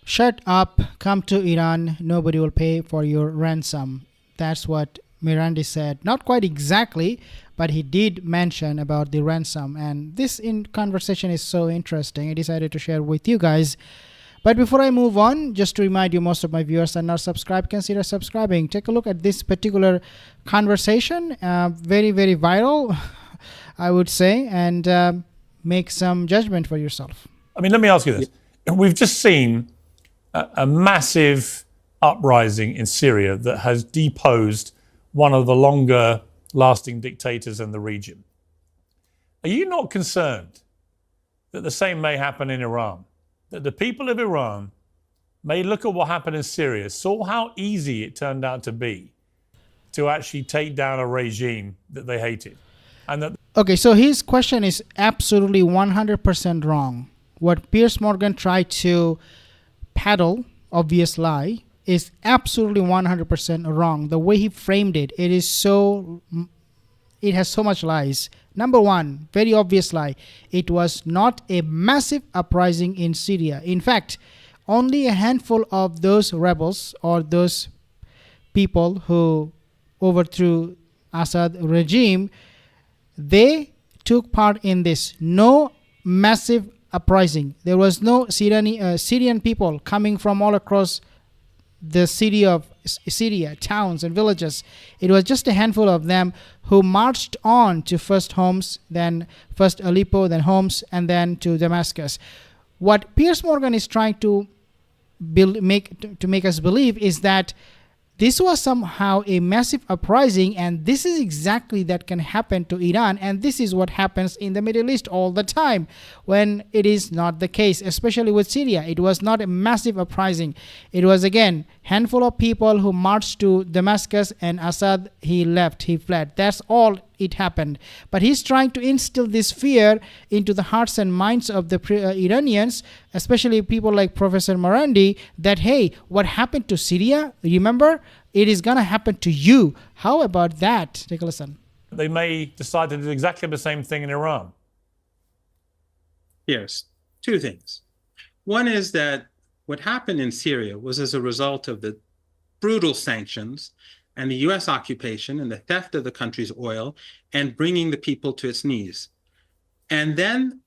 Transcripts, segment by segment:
Shut up, come to Iran, nobody will pay for your ransom. That's what Marandi said. Not quite exactly, but he did mention about the ransom. And this conversation is so interesting. I decided to share with you guys. But before I move on, just to remind you, most of my viewers are not subscribed. Consider subscribing. Take a look at this particular conversation. Very, very viral, I would say, and make some judgment for yourself. I mean, let me ask you this. We've just seen a massive uprising in Syria that has deposed one of the longer lasting dictators in the region. Are you not concerned that the same may happen in Iran? That the people of Iran may look at what happened in Syria, saw how easy it turned out to be to actually take down a regime that they hated. And that okay, so his question is absolutely 100% wrong. What Piers Morgan tried to peddle, obvious lie, is absolutely 100% wrong. The way he framed it, it has so much lies. Number one, very obvious lie. It was not a massive uprising in Syria. In fact, only a handful of those rebels or those people who overthrew Assad regime, they took part in this. No massive uprising. There was no Syrian people coming from all across the city of Syria, towns and villages. It was just a handful of them who marched on to first Homs, then first Aleppo, then Homs, and then to Damascus. What Piers Morgan is trying to make us believe is that this was somehow a massive uprising, and this is exactly that can happen to Iran, and this is what happens in the Middle East all the time when it is not the case, especially with Syria. It was not a massive uprising. It was, again, handful of people who marched to Damascus, and Assad, he left, he fled. That's all it happened. But he's trying to instill this fear into the hearts and minds of the Iranians, especially people like Professor Marandi, that, hey, what happened to Syria, remember, it is going to happen to you. How about that? Take a listen. they may decide to do exactly the same thing in Iran. Yes, two things. One is that what happened in Syria was as a result of the brutal sanctions and the US occupation and the theft of the country's oil and bringing the people to its knees. And then,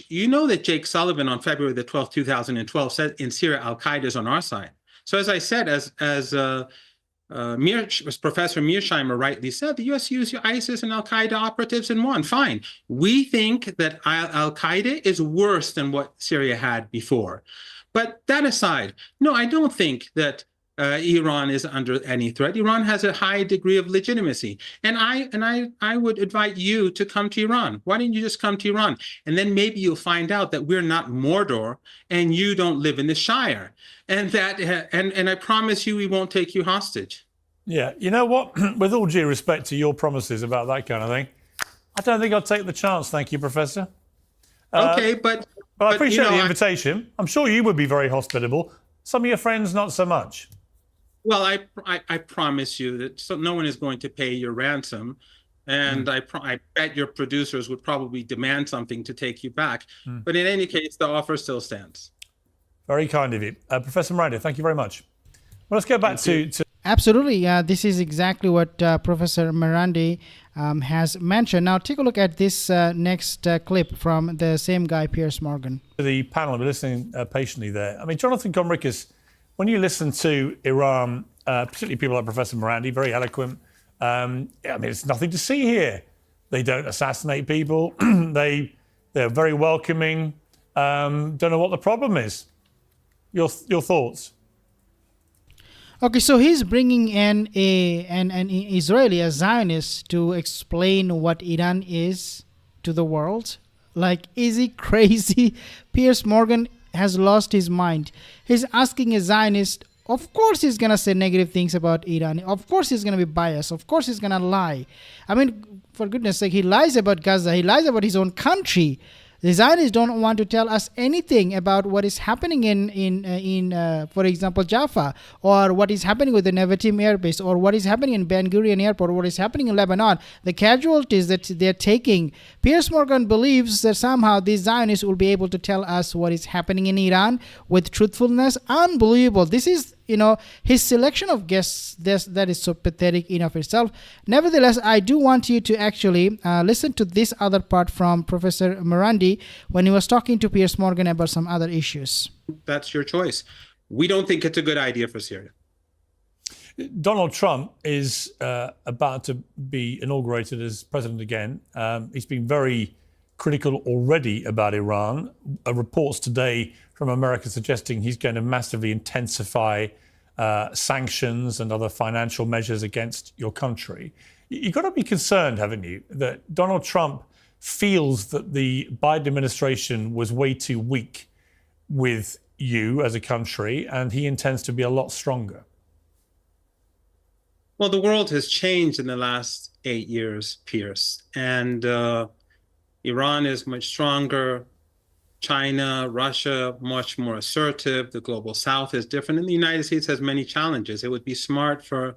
you know that Jake Sullivan on February the 12th, 2012 said in Syria, Al-Qaeda is on our side. So as I said, as Professor Mearsheimer rightly said, the US used ISIS and Al-Qaeda operatives and won. Fine. We think that Al-Qaeda is worse than what Syria had before. But that aside, no, I don't think that Iran is under any threat. Iran has a high degree of legitimacy. And I would invite you to come to Iran. Why don't you just come to Iran? And then maybe you'll find out that we're not Mordor and you don't live in the Shire. And that and I promise you we won't take you hostage. Yeah, you know what? With all due respect to your promises about that kind of thing, I don't think I'll take the chance. Thank you, Professor. Okay, but I appreciate the invitation. I'm sure you would be very hospitable. Some of your friends, not so much. Well, I promise you that no one is going to pay your ransom, and I bet your producers would probably demand something to take you back. But in any case, the offer still stands. Very kind of you. Professor Marandi, thank you very much. Well, let's go back to... Absolutely. This is exactly what Professor Marandi has mentioned. Now, take a look at this next clip from the same guy, Piers Morgan. The panel, we're listening patiently there. I mean, Jonathan Conricus, when you listen to Iran, particularly people like Professor Marandi, very eloquent, I mean, it's nothing to see here. They don't assassinate people. They're very welcoming. Don't know what the problem is. Your thoughts? Okay, so he's bringing in an Israeli, a Zionist, to explain what Iran is to the world. Like, is he crazy? Piers Morgan has lost his mind. He's asking a Zionist, of course he's going to say negative things about Iran. Of course he's going to be biased. Of course he's going to lie. I mean, for goodness sake, he lies about Gaza. He lies about his own country. The Zionists don't want to tell us anything about what is happening in for example, Jaffa, or what is happening with the Nevatim Air Base, or what is happening in Ben Gurion Airport, or what is happening in Lebanon. The casualties that they're taking. Piers Morgan believes that somehow these Zionists will be able to tell us what is happening in Iran with truthfulness. Unbelievable. This is, his selection of guests, that is so pathetic in of itself. Nevertheless, I do want you to actually listen to this other part from Professor Marandi when he was talking to Piers Morgan about some other issues. That's your choice. We don't think it's a good idea for Syria. Donald Trump is about to be inaugurated as president again. He's been very critical already about Iran. Reports today from America suggesting he's going to massively intensify sanctions and other financial measures against your country. You've got to be concerned, haven't you, that Donald Trump feels that the Biden administration was way too weak with you as a country, and he intends to be a lot stronger. Well, the world has changed in the last 8 years, Piers, and Iran is much stronger. China, Russia, much more assertive. The global South is different, and the United States has many challenges. It would be smart for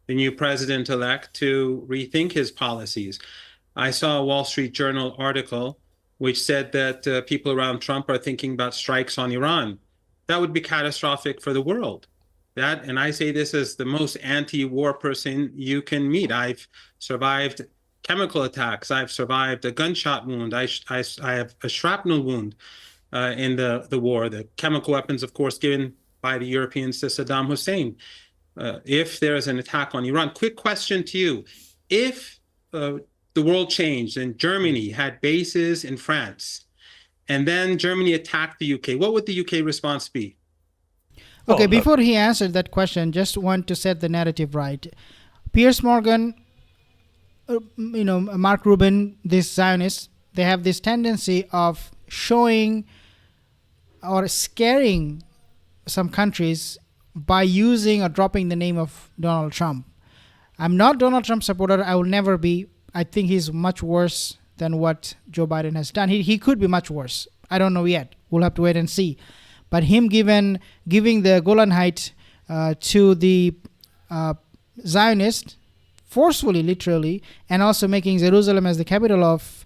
the new president-elect to rethink his policies. I saw a Wall Street Journal article which said that people around Trump are thinking about strikes on Iran. That would be catastrophic for the world. And I say this as the most anti-war person you can meet. I've survived chemical attacks. I've survived a gunshot wound. I have a shrapnel wound in the war. The chemical weapons, of course, given by the Europeans to Saddam Hussein. If there is an attack on Iran, quick question to you. If the world changed and Germany had bases in France, and then Germany attacked the UK, what would the UK response be? Okay, before he answered that question, just want to set the narrative right. Piers Morgan, Mark Rubin, these Zionists, they have this tendency of showing or scaring some countries by using or dropping the name of Donald Trump. I'm not Donald Trump supporter. I will never be. I think he's much worse than what Joe Biden has done. He could be much worse. I don't know yet. We'll have to wait and see. But him giving the Golan Heights to the Zionists, forcefully, literally, and also making Jerusalem as the capital of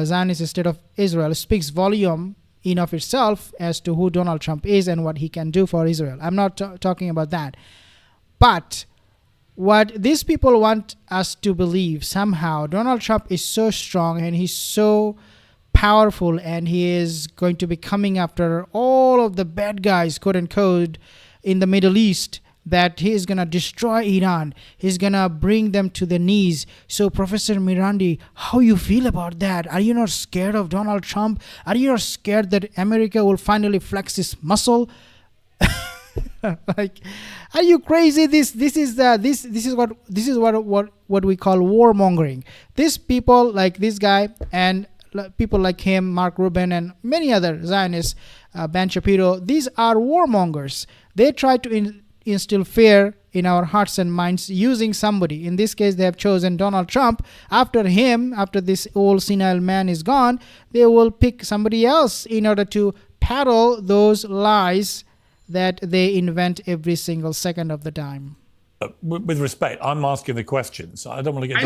Zionist state of Israel speaks volume in of itself as to who Donald Trump is and what he can do for Israel. I'm not talking about that. But what these people want us to believe, somehow Donald Trump is so strong and he's so powerful, and he is going to be coming after all of the bad guys, quote unquote, in the Middle East, that he is going to destroy Iran. He's going to bring them to the knees. So, Professor Marandi, how you feel about that? Are you not scared of Donald Trump? Are you not scared that America will finally flex its muscle? Like, are you crazy? This is what we call warmongering. These people, like this guy and people like him, Mark Rubin, and many other Zionists, Ben Shapiro, these are warmongers. They try to instill fear in our hearts and minds using somebody. In this case, they have chosen Donald Trump. After him, after this old senile man is gone, they will pick somebody else in order to peddle those lies that they invent every single second of the time. With respect, I'm asking the questions. I don't want to get.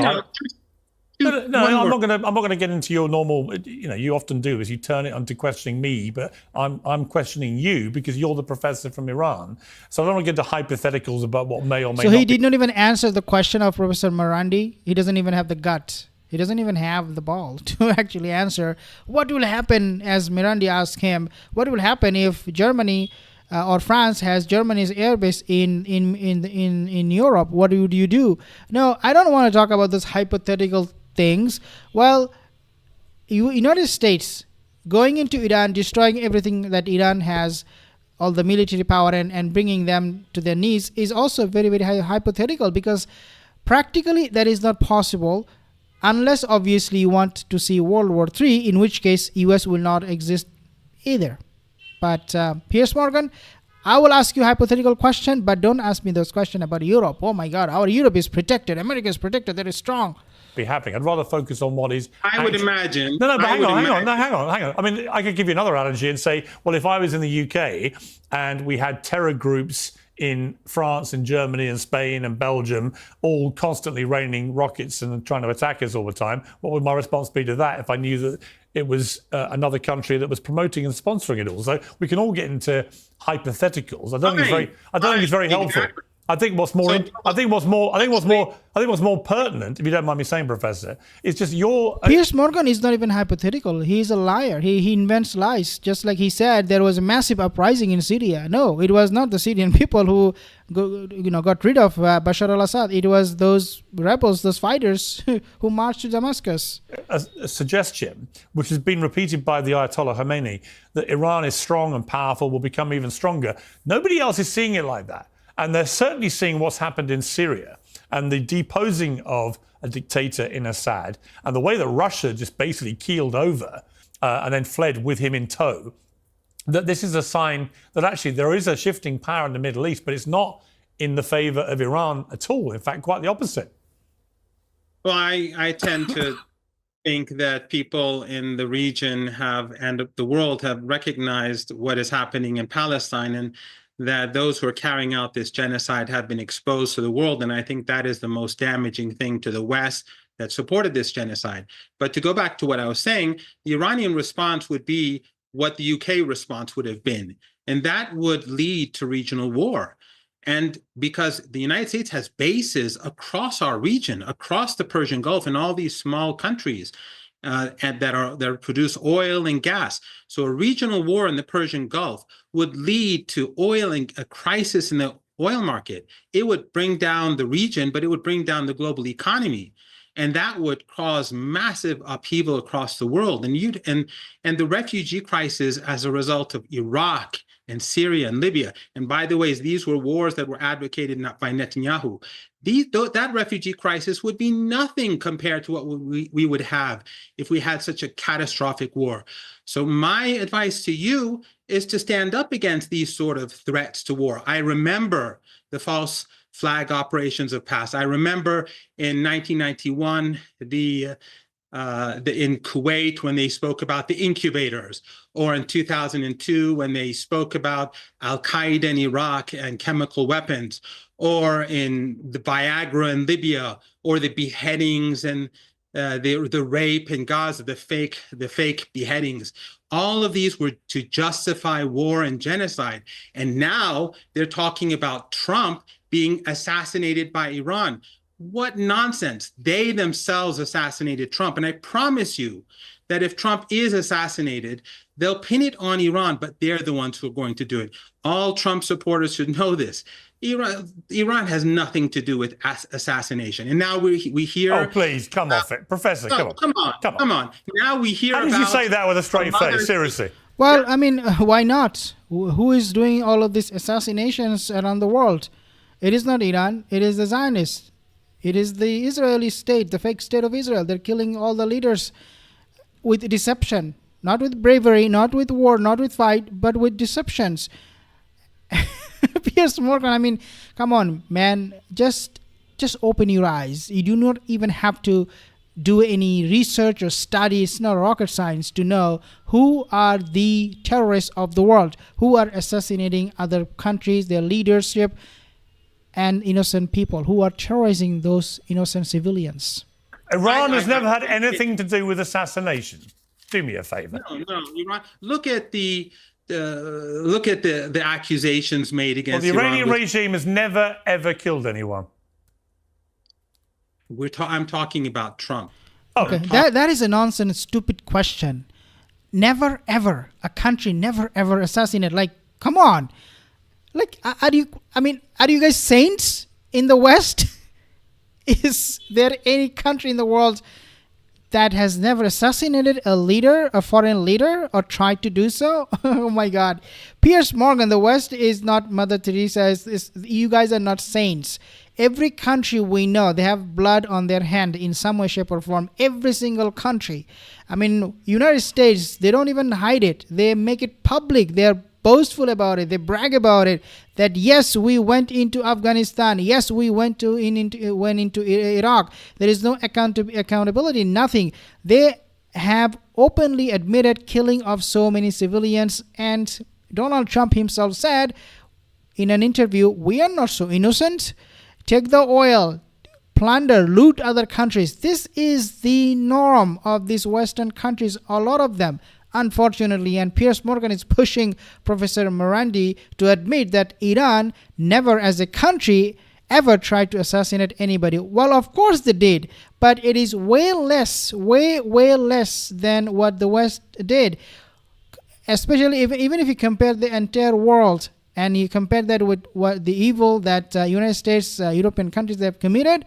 No, I'm not going to get into your normal. You often do is you turn it onto questioning me, but I'm questioning you because you're the professor from Iran. So I don't want to get into hypotheticals about what may or may not. So he did not even answer the question of Professor Marandi. He doesn't even have the gut. He doesn't even have the ball to actually answer what will happen. As Marandi asked him, what will happen if Germany or France has Germany's airbase in Europe? What would you do? No, I don't want to talk about those hypothetical things. Well, United States going into Iran, destroying everything that Iran has, all the military power, and bringing them to their knees is also very, very hypothetical, because practically that is not possible unless obviously you want to see World War III, in which case US will not exist either. But Piers Morgan, I will ask you a hypothetical question, but don't ask me those questions about Europe. Oh my God, our Europe is protected. America is protected. That is strong. be happening. I'd rather focus on what is. I would imagine. No, but hang on. I mean, I could give you another analogy and say, well, if I was in the UK and we had terror groups in France and Germany and Spain and Belgium, all constantly raining rockets and trying to attack us all the time, what would my response be to that if I knew that it was another country that was promoting and sponsoring it all? So we can all get into hypotheticals. I don't think it's very helpful. Exactly. I think what's more pertinent, if you don't mind me saying, Professor, is just your. Piers Morgan is not even hypothetical. He's a liar. He invents lies. Just like he said, there was a massive uprising in Syria. No, it was not the Syrian people who, got rid of Bashar al-Assad. It was those rebels, those fighters who marched to Damascus. A suggestion, which has been repeated by the Ayatollah Khomeini, that Iran is strong and powerful, will become even stronger. Nobody else is seeing it like that. And they're certainly seeing what's happened in Syria and the deposing of a dictator in Assad and the way that Russia just basically keeled over and then fled with him in tow, that this is a sign that actually there is a shifting power in the Middle East, but it's not in the favor of Iran at all. In fact, quite the opposite. Well, I tend to think that people in the region and the world have recognized what is happening in Palestine, and that those who are carrying out this genocide have been exposed to the world. And I think that is the most damaging thing to the West that supported this genocide. But to go back to what I was saying, the Iranian response would be what the UK response would have been. And that would lead to regional war. And because the United States has bases across our region, across the Persian Gulf, and all these small countries and that produce oil and gas. So a regional war in the Persian Gulf would lead to oil and a crisis in the oil market. It would bring down the region, but it would bring down the global economy. And that would cause massive upheaval across the world. And the refugee crisis as a result of Iraq and Syria and Libya. And by the way, these were wars that were advocated not by Netanyahu. That refugee crisis would be nothing compared to what we would have if we had such a catastrophic war. So my advice to you is to stand up against these sort of threats to war. I remember the false flag operations of past. I remember in 1991, in Kuwait when they spoke about the incubators, or in 2002 when they spoke about Al-Qaeda in Iraq and chemical weapons, or in the Viagra in Libya, or the beheadings and the rape in Gaza, the fake beheadings. All of these were to justify war and genocide. And now they're talking about Trump being assassinated by Iran. What nonsense. They themselves assassinated Trump. And I promise you that if Trump is assassinated, they'll pin it on Iran, but they're the ones who are going to do it. All Trump supporters should know this. Iran has nothing to do with assassination. And now we hear... Oh, please, come off it. Professor, come on. Now we hear about... How did you say that with a straight face? Seriously. Well, I mean, why not? Who is doing all of these assassinations around the world? It is not Iran. It is the Zionists. It is the Israeli state, the fake state of Israel. They're killing all the leaders with deception, not with bravery, not with war, not with fight, but with deceptions. Piers Morgan, I mean, come on, man, just open your eyes. You do not even have to do any research or study. It's not rocket science to know who are the terrorists of the world, who are assassinating other countries, their leadership, and innocent people, who are terrorizing those innocent civilians. Iran has never had anything to do with assassination. Do me a favor. No, Iran. Look at the accusations made against the Iran. Iranian regime has never ever killed anyone. I'm talking about Trump. Okay, that is a nonsense, stupid question. Never ever a country never ever assassinated. Like, come on. Like, are you guys saints in the West? Is there any country in the world that has never assassinated a leader, a foreign leader, or tried to do so? Oh my God. Piers Morgan, the West is not Mother Teresa. You guys are not saints. Every country we know, they have blood on their hand in some way, shape, or form. Every single country. I mean, United States, they don't even hide it. They make it public. Their boastful about it. They brag about it. That yes, we went into Afghanistan. Yes, we went into Iraq. There is no accountability. Nothing. They have openly admitted killing of so many civilians. And Donald Trump himself said in an interview, "We are not so innocent. Take the oil, plunder, loot other countries." This is the norm of these Western countries, a lot of them, unfortunately. And Piers Morgan is pushing Professor Marandi to admit that Iran never, as a country, ever tried to assassinate anybody. Well, of course they did, but it is way less than what the West did. Especially even if you compare the entire world and you compare that with what the evil that United States, European countries have committed,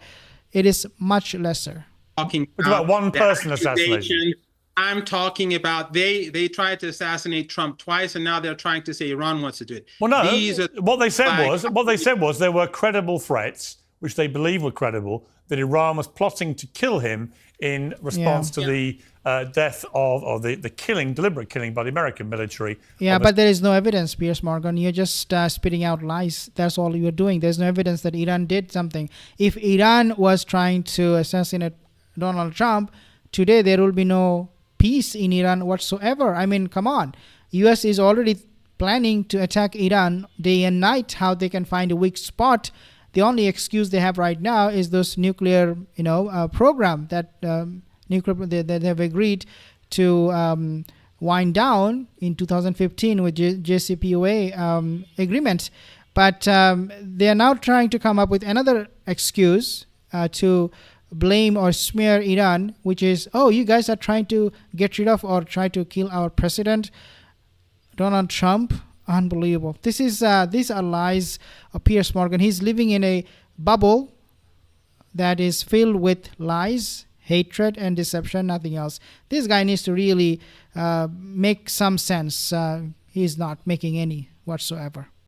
it is much lesser. Talking about one the person assassination. I'm talking about they tried to assassinate Trump twice, and now they're trying to say Iran wants to do it. Well, no. What they said was there were credible threats, which they believe were credible, that Iran was plotting to kill him in response to the death of, or the deliberate killing by the American military. Yeah, but there is no evidence, Piers Morgan. You're just spitting out lies. That's all you're doing. There's no evidence that Iran did something. If Iran was trying to assassinate Donald Trump, today there will be no peace in Iran whatsoever. I mean, come on. US is already planning to attack Iran day and night. How they can find a weak spot. The only excuse they have right now is this nuclear, program that that have agreed to wind down in 2015 with JCPOA agreement. But they are now trying to come up with another excuse to blame or smear Iran, which is, oh, you guys are trying to get rid of or try to kill our president, Donald Trump. Unbelievable. These are lies of Piers Morgan. He's living in a bubble that is filled with lies, hatred, and deception, nothing else. This guy needs to really make some sense. He's not making any whatsoever.